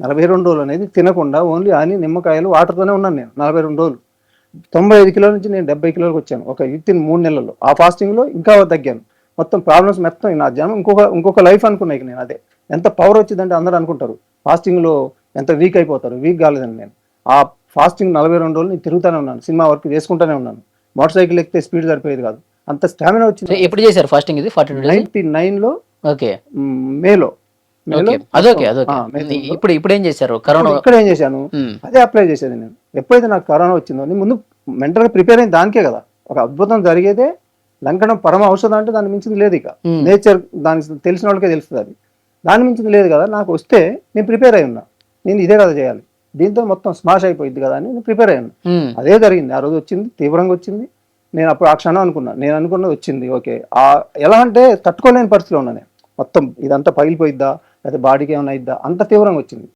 42 రోజులు అనేది తినకుండా ఓన్లీ నిమ్మకాయలు వాటర్తోనే ఉన్నాను నేను 42 రోజులు. 95 కిలోల నుంచి నేను 70 కిలోలకు వచ్చాను ఒక వితిన్ 3 నెలల్లో. ఆ ఫాస్టింగ్లో ఇంకా తగ్గాను. మొత్తం ప్రాబ్లమ్స్ మొత్తం నా జనం ఇంకొక లైఫ్ అనుకున్నా ఇక నేను. అదే ఎంత పవర్ వచ్చిందంటే అందరూ అనుకుంటారు ఫాస్టింగ్లో ఎంత వీక్ అయిపోతారు. వీక్ కాలేదండి నేను. ఆ ఫాస్టింగ్ 42 రోజులు నేను తిరుగుతూనే ఉన్నాను, సినిమా వర్క్ చేసుకుంటూనే ఉన్నాను. మోటార్ సైకిల్ ఎక్కితే స్పీడ్ సరిపోయేది కాదు, అంత స్టామినా వచ్చింది. ఎప్పుడు చేశారు ఫాస్టింగ్ ఇది 42 డేస్? 99లో ఓకే మేలో ఓకే అదొకే ఇప్పుడు ఏం చేశారు కరోనా? ఇక్కడ ఏం చేశాను అదే అప్లై చేసేది నేను. ఎప్పుడైతే నాకు కరోనా వచ్చిందో నేను ముందు మెంటల్గా ప్రిపేర్ అయింది దానికే కదా. ఒక అద్భుతం జరిగేదే లంకనం పరమ ఔషధం అంటే దాన్ని మించింది లేదు. ఇక నేచర్ దానికి తెలిసిన వాళ్ళకే తెలుస్తుంది. అది దాని మించింది లేదు కదా. నాకు వస్తే నేను ప్రిపేర్ అయి ఉన్నా, నేను ఇదే కదా చేయాలి, దీంతో మొత్తం స్మాష్ అయిపోయింది కదా అని నేను ప్రిపేర్ అయ్యాను. అదే జరిగింది. ఆ రోజు వచ్చింది, తీవ్రంగా వచ్చింది. నేను అప్పుడు ఆ క్షణం అనుకున్నా, నేను అనుకున్నది వచ్చింది. ఓకే, ఎలా అంటే తట్టుకోలేని పరిస్థితిలో ఉన్నా నేను. మొత్తం ఇదంతా పగిలిపోయిద్దా, లేకపోతే బాడీకి ఏమైనా అయిద్దా, అంత తీవ్రంగా వచ్చింది.